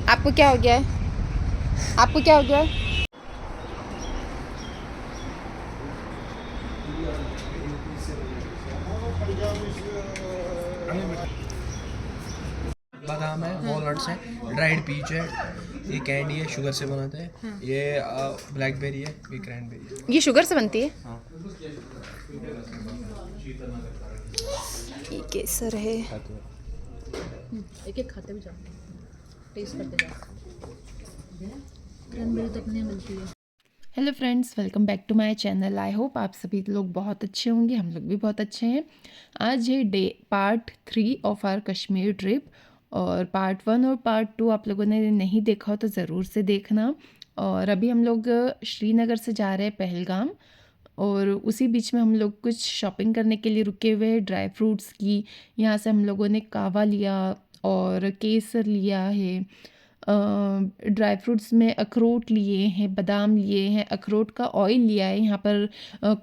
आपको क्या हो गया है? आपको क्या हो गया है? बादाम है, वॉलनट्स हैं, ड्राइड पीच है, ये कैंडी है, शुगर से बनाते हैं, ये ब्लैकबेरी है, ये क्रैनबेरी है। ये शुगर से बनती है? हाँ। ये केसर है। एक एक खाते भी जाओ, टेस्ट करते जाओ। क्रैनबेरी तो अपने यहाँ मिलती है। Hello friends, welcome back to my channel. I hope आप सभी लोग बहुत अच्छे होंगे। हम लोग भी बहुत अच्छे हैं। आज है part 3 of our Kashmir trip. और पार्ट 1 और पार्ट 2 आप लोगों ने नहीं देखा हो तो ज़रूर से देखना। और अभी हम लोग श्रीनगर से जा रहे हैं पहलगाम। और उसी बीच में हम लोग कुछ शॉपिंग करने के लिए रुके हुए हैं ड्राई फ्रूट्स की। यहाँ से हम लोगों ने कावा लिया और केसर लिया है। ड्राई फ्रूट्स में अखरोट लिए हैं, बादाम लिए हैं, अखरोट का ऑयल लिया है यहाँ पर।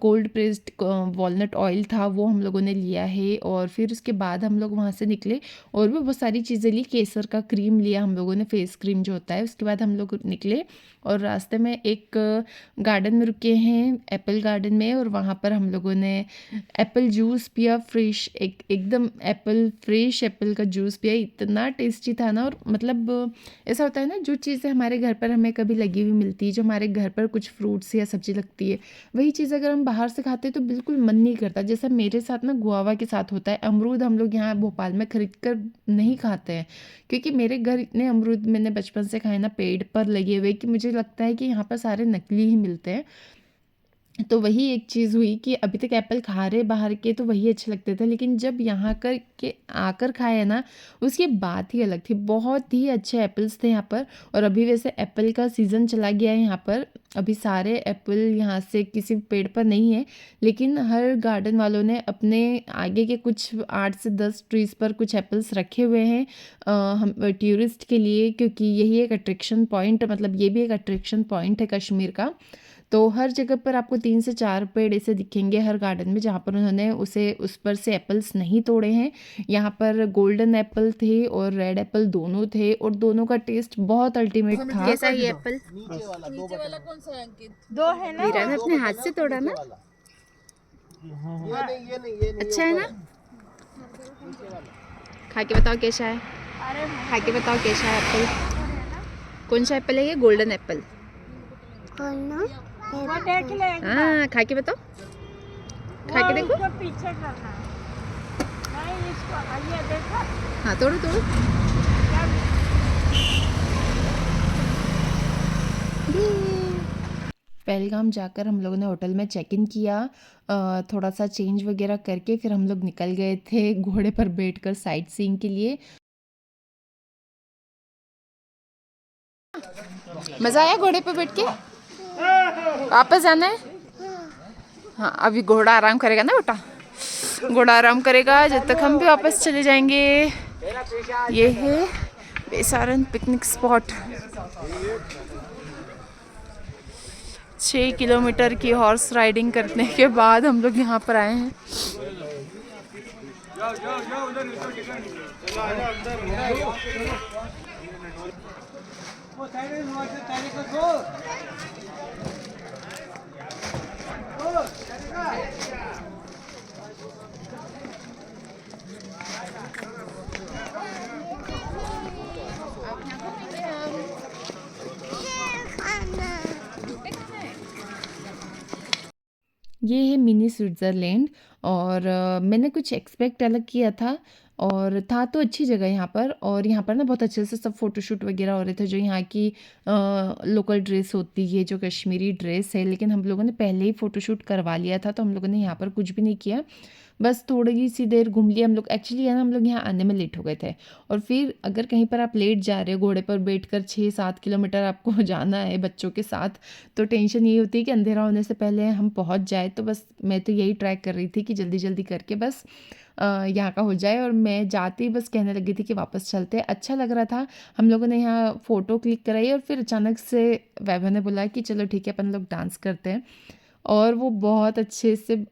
कोल्ड प्रेस्ड वॉलनट ऑयल था, वो हम लोगों ने लिया है। और फिर उसके बाद हम लोग वहाँ से निकले और भी बहुत सारी चीज़ें ली। केसर का क्रीम लिया हम लोगों ने, फेस क्रीम जो होता है। उसके बाद हम लोग निकले और रास्ते में एक गार्डन में रुके हैं, एप्पल गार्डन में। और वहाँ पर हम लोगों ने एप्पल जूस पिया, फ्रेश एकदम एप्पल, फ्रेश एप्पल का जूस पिया। इतना टेस्टी था ना। और मतलब ऐसा होता है ना, जो चीज़ें हमारे घर पर हमें कभी लगी हुई मिलती है, जो हमारे घर पर कुछ फ्रूट्स या सब्जी लगती है, वही चीज़ अगर हम बाहर से खाते हैं तो बिल्कुल मन नहीं करता। जैसा मेरे साथ ना गुआवा के साथ होता है। अमरूद हम लोग यहाँ भोपाल में खरीद कर नहीं खाते हैं, क्योंकि मेरे घर इतने अमरूद मैंने बचपन से खाए ना, पेड़ पर लगे हुए, कि मुझे लगता है कि यहाँ पर सारे नकली ही मिलते हैं। तो वही एक चीज़ हुई कि अभी तक एप्पल खा रहे बाहर के तो वही अच्छे लगते थे, लेकिन जब यहाँ कर के आकर खाए ना, उसकी बात ही अलग थी। बहुत ही अच्छे एप्पल्स थे यहाँ पर। और अभी वैसे एप्पल का सीज़न चला गया है यहाँ पर। अभी सारे एप्पल यहाँ से किसी पेड़ पर नहीं है, लेकिन हर गार्डन वालों ने अपने आगे के कुछ 8 से 10 ट्रीज़ पर कुछ एप्पल्स रखे हुए हैं हम टूरिस्ट के लिए, क्योंकि यही एक अट्रैक्शन पॉइंट, मतलब ये भी एक अट्रैक्शन पॉइंट है कश्मीर का। तो हर जगह पर आपको 3 से 4 पेड़ ऐसे दिखेंगे हर गार्डन में, जहाँ पर उन्होंने उस पर से एप्पल्स नहीं तोड़े हैं। यहाँ पर गोल्डन एप्पल थे और रेड एप्पल दोनों थे, और दोनों का टेस्ट बहुत अल्टीमेट था। कैसा है ये एप्पल? नीचे वाला कौन सा है अंकित? दो है ना। वीरा ने अपने हाथ से तोड़ा ना। अच्छा है ना? खा के बताओ कैसा है। खा के बताओ कैसा है एप्पल। कौन सा एप्पल है ये? Golden Apple. वो देख ले एक बार। हाँ, खा के बताओ। खा के देखो। उसको पीछे करना नहीं, इसको ये देखो। हाँ, तोड़ो तोड़ो। पहलगाम जाकर हम लोगों ने होटल में चेक इन किया। थोड़ा सा चेंज वगैरह करके फिर हम लोग निकल गए थे घोड़े पर बैठकर साइट सीइंग के लिए। मज़ा आया घोड़े पर बैठ के? वापस जाना है? हाँ, अभी घोड़ा आराम करेगा ना बेटा। घोड़ा आराम करेगा जब तक हम भी वापस चले जाएंगे। ये है बेसारन पिकनिक स्पॉट। 6 किलोमीटर की हॉर्स राइडिंग करने के बाद हम लोग यहाँ पर आए हैं। ये है मिनी स्विट्ज़रलैंड। और मैंने कुछ एक्सपेक्ट अलग किया था, और था तो अच्छी जगह यहाँ पर। और यहाँ पर ना बहुत अच्छे से सब फ़ोटोशूट वगैरह हो रहे थे, जो यहाँ की लोकल ड्रेस होती है, जो कश्मीरी ड्रेस है। लेकिन हम लोगों ने पहले ही फ़ोटोशूट करवा लिया था, तो हम लोगों ने यहाँ पर कुछ भी नहीं किया। बस थोड़ी सी देर घूम लिया हम लोग। एक्चुअली है ना, हम लोग यहाँ आने में लेट हो गए थे। और फिर अगर कहीं पर आप लेट जा रहे हो, घोड़े पर बैठकर 6-7 किलोमीटर आपको जाना है बच्चों के साथ, तो टेंशन ये होती है कि अंधेरा होने से पहले हम पहुँच जाए। तो बस मैं तो यही ट्राई कर रही थी कि जल्दी जल्दी करके बस यहाँ का हो जाए। और मैं जाते ही बस कहने लगी थी कि वापस चलते हैं। अच्छा लग रहा था। हम लोगों ने यहाँ फ़ोटो क्लिक कराई और फिर अचानक से वैभव ने बोला कि चलो ठीक है, अपन लोग डांस करते हैं। और वो बहुत अच्छे से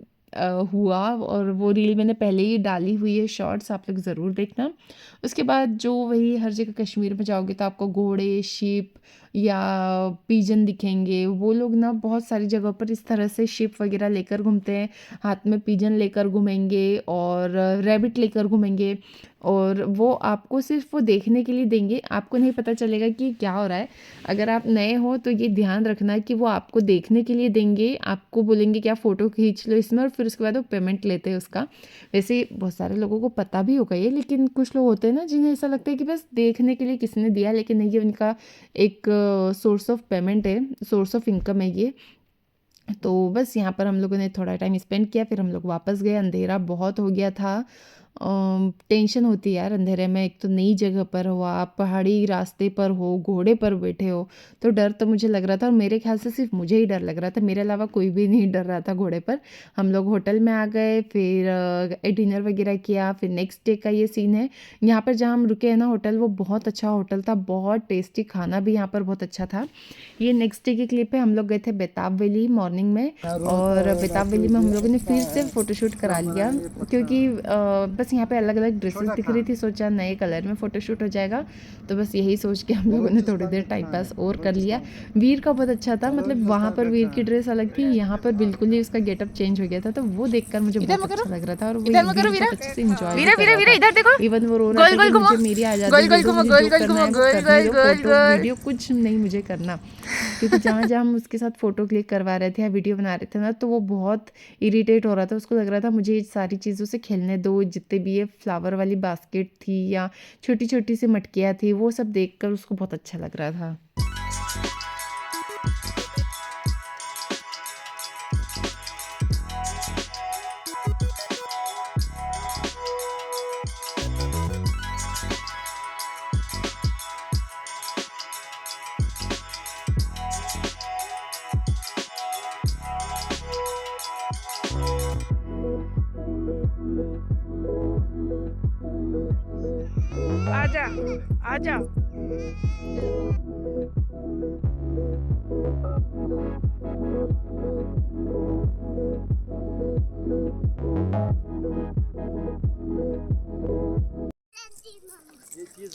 हुआ, और वो रील मैंने पहले ही डाली हुई है शॉर्ट्स, आप लोग ज़रूर देखना। उसके बाद जो वही हर जगह कश्मीर में जाओगे तो आपको घोड़े, शिप या पिजन दिखेंगे। वो लोग ना बहुत सारी जगहों पर इस तरह से शिप वगैरह लेकर घूमते हैं, हाथ में पिजन लेकर घूमेंगे और रैबिट लेकर घूमेंगे, और वो आपको सिर्फ वो देखने के लिए देंगे, आपको नहीं पता चलेगा कि क्या हो रहा है। अगर आप नए हो तो ये ध्यान रखना कि वो आपको देखने के लिए देंगे, आपको बोलेंगे कि आप फ़ोटो खींच लो इसमें, और फिर उसके बाद वो पेमेंट लेते हैं उसका। वैसे बहुत सारे लोगों को पता भी होगा ये, लेकिन कुछ लोग होते हैं ना जिन्हें ऐसा लगता है कि बस देखने के लिए किसने दिया, लेकिन नहीं, ये उनका एक सोर्स ऑफ पेमेंट है, सोर्स ऑफ इनकम है ये। तो बस यहाँ पर हम लोगों ने थोड़ा टाइम स्पेंड किया, फिर हम लोग वापस गए। अंधेरा बहुत हो गया था, टेंशन होती है यार अंधेरे में, एक तो नई जगह पर हो आप, पहाड़ी रास्ते पर हो, घोड़े पर बैठे हो, तो डर तो मुझे लग रहा था, और मेरे ख्याल से सिर्फ मुझे ही डर लग रहा था, मेरे अलावा कोई भी नहीं डर रहा था घोड़े पर। हम लोग होटल में आ गए, फिर डिनर वगैरह किया। फिर नेक्स्ट डे का ये सीन है, यहाँ पर जहाँ हम रुके हैं ना होटल, वो बहुत अच्छा होटल था, बहुत टेस्टी खाना भी यहाँ पर बहुत अच्छा था। ये नेक्स्ट डे की क्लिप है। हम लोग गए थे बेताब वैली मॉर्निंग में, और बेताब वैली में हम लोगों ने फिर से फ़ोटोशूट करा लिया, क्योंकि बस यहाँ पे अलग अलग ड्रेसेस दिख रही थी, सोचा नए कलर में फ़ोटोशूट हो जाएगा, तो बस यही सोच के हम लोगों ने थोड़ी देर टाइम पास और कर लिया। वीर का बहुत अच्छा था, मतलब वहाँ पर वीर की ड्रेस अलग थी, यहाँ पर बिल्कुल ही उसका गेटअप चेंज हो गया था, तो वो देखकर मुझे बहुत अच्छा लग रहा था, और वो वीर अच्छे से एंजॉय इवन वो रो रहा था कि मुझे मेरी आज़ादी दे दो, मुझे जो करना है वो करने दो, फोटो वीडियो कुछ नहीं मुझे करना। क्योंकि जहाँ जहाँ हम उसके साथ फ़ोटो क्लिक करवा रहे थे या वीडियो बना रहे थे ना, तो वो बहुत इरिटेट हो रहा था, उसको लग रहा था मुझे ये सारी चीज़ों से खेलने दो, जितने भी ये फ्लावर वाली बास्केट थी या छोटी छोटी सी मटकियाँ थी, वो सब देखकर उसको बहुत अच्छा लग रहा था। आजा आजा।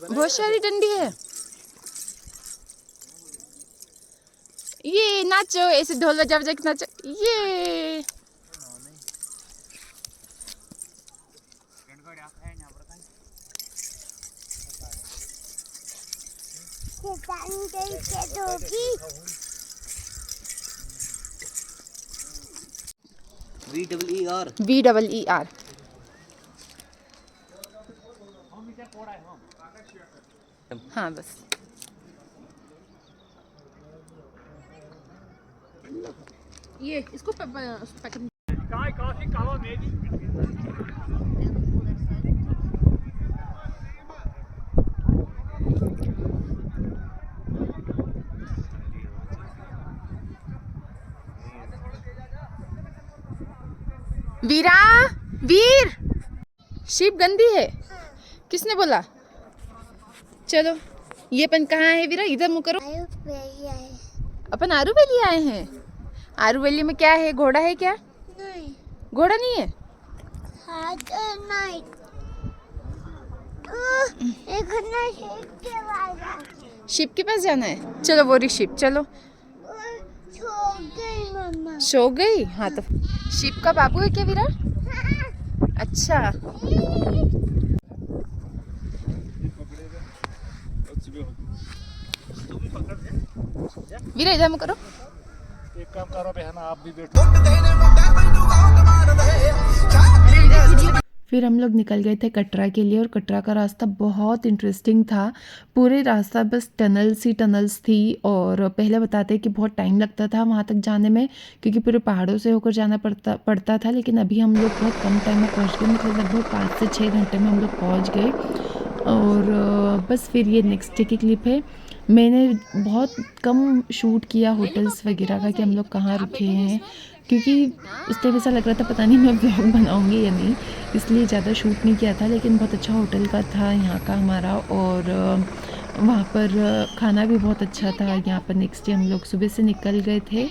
बहुत सारी डंडी है, ये नाचो, ऐसे ढोल बजा बजा के नाचो, ये VEER। हाँ बस ये इसको पैकेट वीरा, वीर, शिप गंदी है, किसने बोला? चलो, ये अपन कहाँ है वीरा, इधर मुँह करो। अपन आरू वैली आए हैं। आरू वैली में क्या है, घोड़ा है क्या? नहीं, घोड़ा नहीं है। नहीं। एक शिप के पास जाना है, चलो वो रही शिप, चलो। मम्मा सो गई? हाँ तो शिप का बाबू है क्या वीरा? अच्छा, वीरा इधर मुँह करो। एक काम करो बहना, आप भी बैठो। फिर हम लोग निकल गए थे कटरा के लिए, और कटरा का रास्ता बहुत इंटरेस्टिंग था। पूरे रास्ता बस टनल्स थी, और पहले बताते कि बहुत टाइम लगता था वहाँ तक जाने में, क्योंकि पूरे पहाड़ों से होकर जाना पड़ता था। लेकिन अभी हम लोग बहुत कम टाइम में पहुँच गए, मतलब लगभग 5 से 6 घंटे में हम लोग पहुँच गए। और बस फिर ये नेक्स्ट डे की क्लिप है। मैंने बहुत कम शूट किया होटल्स वगैरह का कि हम लोग कहाँ रुके हैं, क्योंकि उस टाइम ऐसा लग रहा था पता नहीं मैं व्लॉग बनाऊंगी या नहीं, इसलिए ज़्यादा शूट नहीं किया था। लेकिन बहुत अच्छा होटल का था यहाँ का हमारा, और वहाँ पर खाना भी बहुत अच्छा था। यहाँ पर नेक्स्ट डे हम लोग सुबह से निकल गए थे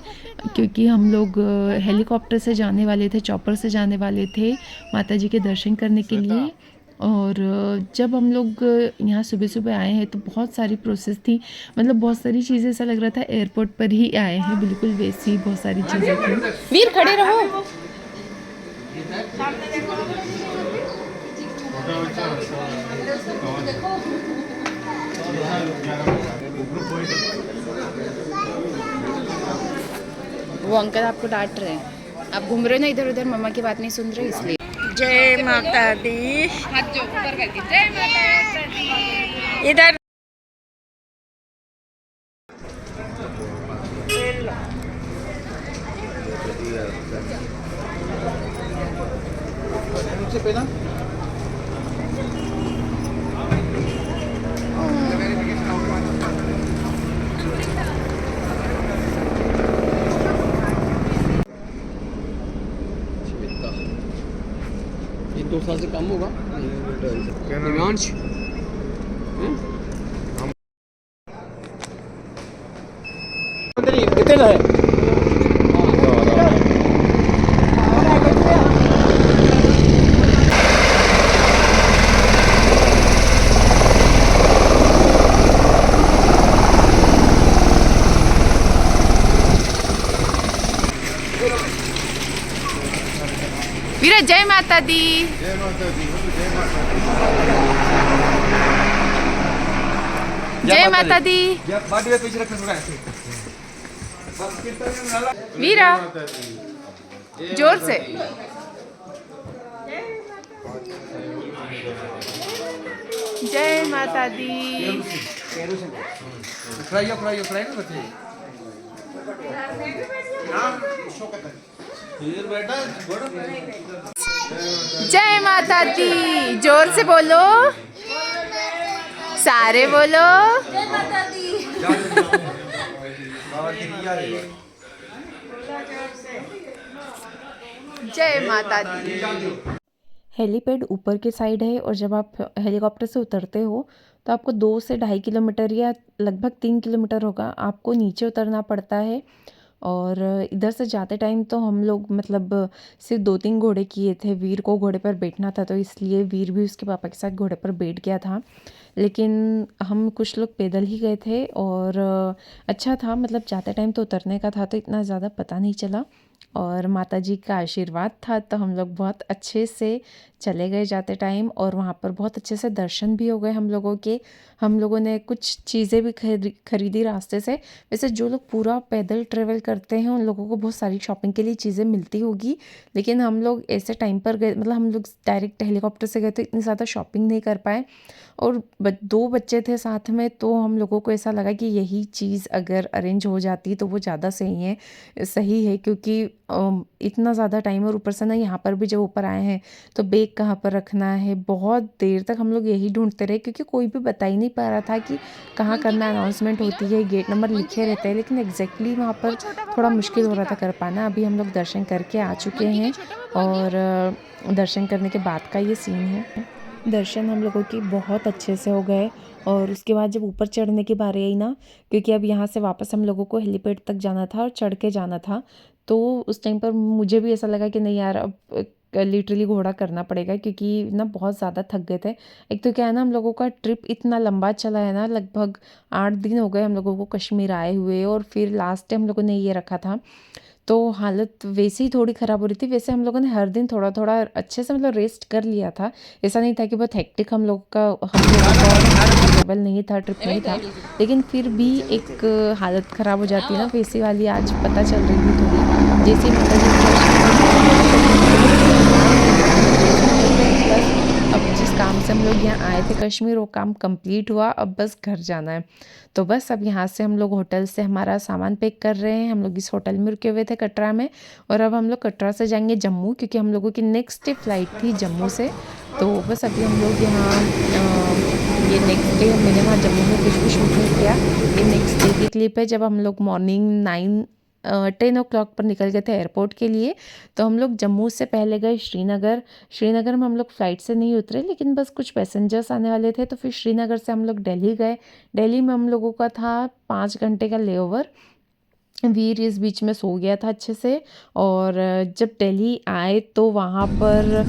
क्योंकि हम लोग हेलीकॉप्टर से जाने वाले थे, चॉपर से जाने वाले थे माता जी के दर्शन करने के लिए। और जब हम लोग यहाँ सुबह सुबह आए हैं तो बहुत सारी प्रोसेस थी, मतलब बहुत सारी चीज़ें, ऐसा लग रहा था एयरपोर्ट पर ही आए हैं, बिल्कुल वैसी ही बहुत सारी चीज़ें थी। वीर खड़े रहो। वो अंकल आपको डांट रहे हैं, आप घूम रहे हो ना इधर उधर, मम्मा की बात नहीं सुन रहे इसलिए। जय माता दी। हाथ जो ऊपर करके जय माता दी। इधर ये 2 साल से कम होगा दिव्यांश। कितने है? वीरा जय माता दी। जय माता दी। पीछे रखना थोड़ा ऐसे। वीरा जोर से। जय माता दी। फ्राई ना बच्चे। जय माता दी, जोर से बोलो, सारे बोलो। जय माता दी। हेलीपैड ऊपर की साइड है और जब आप हेलीकॉप्टर से उतरते हो तो आपको 2 से 2.5 किलोमीटर या लगभग 3 किलोमीटर होगा, आपको नीचे उतरना पड़ता है। और इधर से जाते टाइम तो हम लोग मतलब सिर्फ 2-3 घोड़े किए थे। वीर को घोड़े पर बैठना था तो इसलिए वीर भी उसके पापा के साथ घोड़े पर बैठ गया था, लेकिन हम कुछ लोग पैदल ही गए थे। और अच्छा था, मतलब जाते टाइम तो उतरने का था तो इतना ज़्यादा पता नहीं चला, और माता जी का आशीर्वाद था तो हम लोग बहुत अच्छे से चले गए जाते टाइम। और वहाँ पर बहुत अच्छे से दर्शन भी हो गए हम लोगों के। हम लोगों ने कुछ चीज़ें भी खरीदी रास्ते से। वैसे जो लोग पूरा पैदल ट्रेवल करते हैं उन लोगों को बहुत सारी शॉपिंग के लिए चीज़ें मिलती होगी, लेकिन हम लोग ऐसे टाइम पर गए, मतलब हम लोग डायरेक्ट हेलीकॉप्टर से गए तो इतनी ज़्यादा शॉपिंग नहीं कर पाए। और 2 बच्चे थे साथ में तो हम लोगों को ऐसा लगा कि यही चीज़ अगर अरेंज हो जाती तो वो ज़्यादा सही है क्योंकि इतना ज़्यादा टाइम, और ऊपर से ना यहाँ पर भी जब ऊपर आए हैं तो बैग कहाँ पर रखना है, बहुत देर तक हम लोग यही ढूंढते रहे क्योंकि कोई भी बता ही नहीं पा रहा था कि कहाँ करना। अनाउंसमेंट होती है, गेट नंबर लिखे रहते हैं, लेकिन एग्जैक्टली वहाँ पर थोड़ा मुश्किल हो रहा था कर पाना। अभी हम लोग दर्शन करके आ चुके हैं और दर्शन करने के बाद का ये सीन है। दर्शन हम लोगों की बहुत अच्छे से हो गए। और उसके बाद जब ऊपर चढ़ने की बारी आई ना, क्योंकि अब यहाँ से वापस हम लोगों को हेलीपैड तक जाना था और चढ़ के जाना था, तो उस टाइम पर मुझे भी ऐसा लगा कि नहीं यार, अब लिटरली घोड़ा करना पड़ेगा क्योंकि ना बहुत ज़्यादा थक गए थे। एक तो क्या है ना, हम लोगों का ट्रिप इतना लंबा चला है ना, लगभग 8 दिन हो गए हम लोगों को कश्मीर आए हुए, और फिर लास्ट टाइम हम लोगों ने ये रखा था तो हालत वैसे ही थोड़ी ख़राब हो रही थी। वैसे हम लोगों ने हर दिन थोड़ा थोड़ा अच्छे से मतलब रेस्ट कर लिया था, ऐसा नहीं था कि बहुत हेक्टिक हम लोगों का ट्रेवल नहीं था, ट्रिप नहीं था, लेकिन फिर भी एक हालत ख़राब हो जाती है ना वैसी वाली। आज पता चल रही थी थोड़ी, जैसे माता जी अब जिस काम से हम लोग यहाँ आए थे कश्मीर वो काम कंप्लीट हुआ, अब बस घर जाना है। तो बस अब यहाँ से हम लोग होटल से हमारा सामान पैक कर रहे हैं। हम लोग इस होटल में रुके हुए थे कटरा में, और अब हम लोग कटरा से जाएंगे जम्मू क्योंकि हम लोगों की नेक्स्ट डे फ्लाइट थी जम्मू से। तो बस अभी हम लोग यहाँ ये नेक्स्ट डे मैंने वहाँ जम्मू में कुछ भी शूट नहीं किया। ये नेक्स्ट डे की क्लिप है जब हम लोग मॉर्निंग 9 10 o'clock पर निकल गए थे एयरपोर्ट के लिए। तो हम लोग जम्मू से पहले गए श्रीनगर। श्रीनगर में हम लोग फ़्लाइट से नहीं उतरे, लेकिन बस कुछ पैसेंजर्स आने वाले थे, तो फिर श्रीनगर से हम लोग दिल्ली गए। दिल्ली में हम लोगों का था 5 घंटे का लेओवर। वीर इस बीच में सो गया था अच्छे से। और जब दिल्ली आए तो वहाँ पर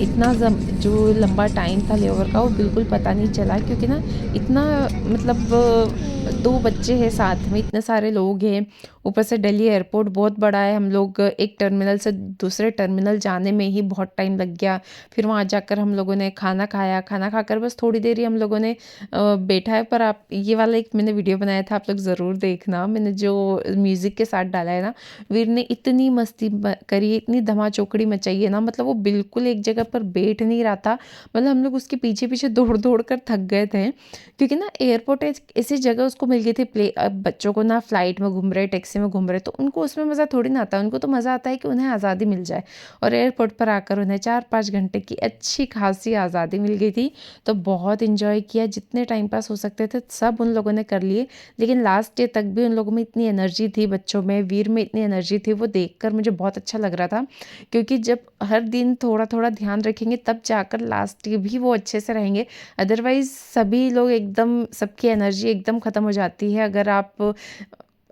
इतना जो लंबा टाइम था लेओवर का वो बिल्कुल पता नहीं चला, क्योंकि ना इतना मतलब 2 बच्चे हैं साथ में, इतने सारे लोग हैं, ऊपर से दिल्ली एयरपोर्ट बहुत बड़ा है। हम लोग एक टर्मिनल से दूसरे टर्मिनल जाने में ही बहुत टाइम लग गया। फिर वहाँ जाकर हम लोगों ने खाना खाया। खाना खाकर बस थोड़ी देर ही हम लोगों ने बैठा है। पर आप ये वाला एक मैंने वीडियो बनाया था, आप लोग ज़रूर देखना। मैंने जो म्यूज़िक के साथ डाला है ना, वीर ने इतनी मस्ती करी, इतनी धमाचौकड़ी मचाई है ना, मतलब वो बिल्कुल एक जगह पर बैठ नहीं रहा था। मतलब हम लोग उसके पीछे पीछे दौड़ दौड़ कर थक गए थे, क्योंकि ना एयरपोर्ट ऐसी जगह उसको मिल गई थी प्ले। अब बच्चों को ना फ़्लाइट में घूम रहे, टैक्सी में घूम रहे, तो उनको उसमें मज़ा थोड़ी ना आता है। उनको तो मज़ा आता है कि उन्हें आज़ादी मिल जाए, और एयरपोर्ट पर आकर उन्हें 4-5 घंटे की अच्छी खासी आज़ादी मिल गई थी। तो बहुत इन्जॉय किया, जितने टाइम पास हो सकते थे सब उन लोगों ने कर लिए। लेकिन लास्ट डे तक भी उन लोगों में इतनी एनर्जी थी, बच्चों में, वीर में इतनी एनर्जी थी, वो देखकर मुझे बहुत अच्छा लग रहा था। क्योंकि जब हर दिन थोड़ा थोड़ा ध्यान रखेंगे तब जाकर लास्ट डे भी वो अच्छे से रहेंगे। अदरवाइज़ सभी लोग एकदम, सबकी एनर्जी एकदम ख़त्म हो जाती है अगर आप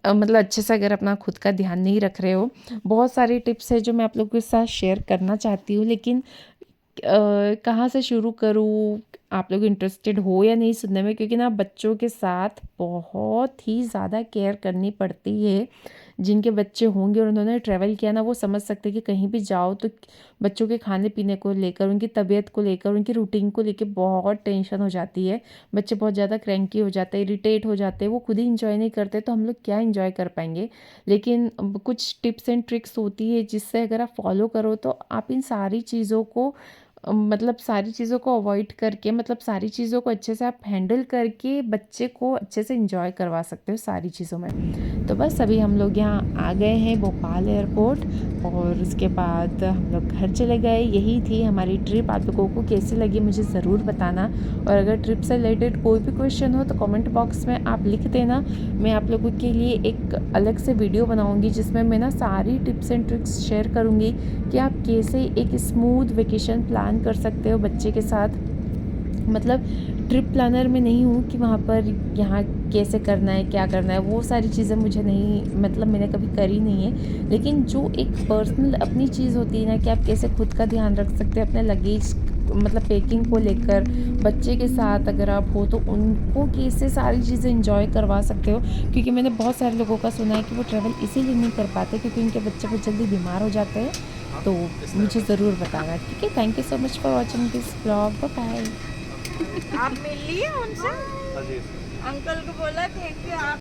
मतलब अच्छे से अगर अपना खुद का ध्यान नहीं रख रहे हो। बहुत सारी टिप्स है जो मैं आप लोगों के साथ शेयर करना चाहती हूँ, लेकिन कहाँ से शुरू करूँ, आप लोग इंटरेस्टेड हो या नहीं सुनने में, क्योंकि ना बच्चों के साथ बहुत ही ज़्यादा केयर करनी पड़ती है। जिनके बच्चे होंगे और उन्होंने ट्रैवल किया ना, वो समझ सकते हैं कि कहीं भी जाओ तो बच्चों के खाने पीने को लेकर, उनकी तबीयत को लेकर, उनकी रूटीन को लेकर बहुत टेंशन हो जाती है। बच्चे बहुत ज़्यादा क्रैंकी हो जाते हैं, इरिटेट हो जाते हैं, वो खुद ही इंजॉय नहीं करते, तो हम लोग क्या इंजॉय कर पाएंगे। लेकिन कुछ टिप्स एंड ट्रिक्स होती है जिससे अगर आप फॉलो करो तो आप इन सारी चीज़ों को मतलब सारी चीज़ों को अवॉइड करके, मतलब सारी चीज़ों को अच्छे से आप हैंडल करके बच्चे को अच्छे से इंजॉय करवा सकते हो सारी चीज़ों में। तो बस अभी हम लोग यहाँ आ गए हैं भोपाल एयरपोर्ट, और उसके बाद हम लोग घर चले गए। यही थी हमारी ट्रिप। आप लोगों को कैसी लगी मुझे ज़रूर बताना, और अगर ट्रिप से रिलेटेड कोई भी क्वेश्चन हो तो कमेंट बॉक्स में आप लिख देना। मैं आप लोगों के लिए एक अलग से वीडियो बनाऊँगी जिसमें मैं ना सारी टिप्स एंड ट्रिक्स शेयर करूँगी कि आप कैसे एक स्मूथ वेकेशन प्लान कर सकते हो बच्चे के साथ। मतलब ट्रिप प्लानर में नहीं हूँ कि वहाँ पर यहाँ कैसे करना है, क्या करना है, वो सारी चीज़ें मुझे नहीं, मतलब मैंने कभी करी नहीं है। लेकिन जो एक पर्सनल अपनी चीज़ होती है ना, कि आप कैसे खुद का ध्यान रख सकते हैं अपने लगेज, मतलब पैकिंग को लेकर, बच्चे के साथ अगर आप हो तो उनको कैसे सारी चीज़ें इंजॉय करवा सकते हो। क्योंकि मैंने बहुत सारे लोगों का सुना है कि वो ट्रैवल इसीलिए नहीं कर पाते क्योंकि उनके बच्चे बहुत जल्दी बीमार हो जाते हैं। तो मुझे ज़रूर बताना, ठीक है। Thank you so much for watching this blog. Bye. आप मिल लिए उनसे? अंकल को बोला थैंक यू आप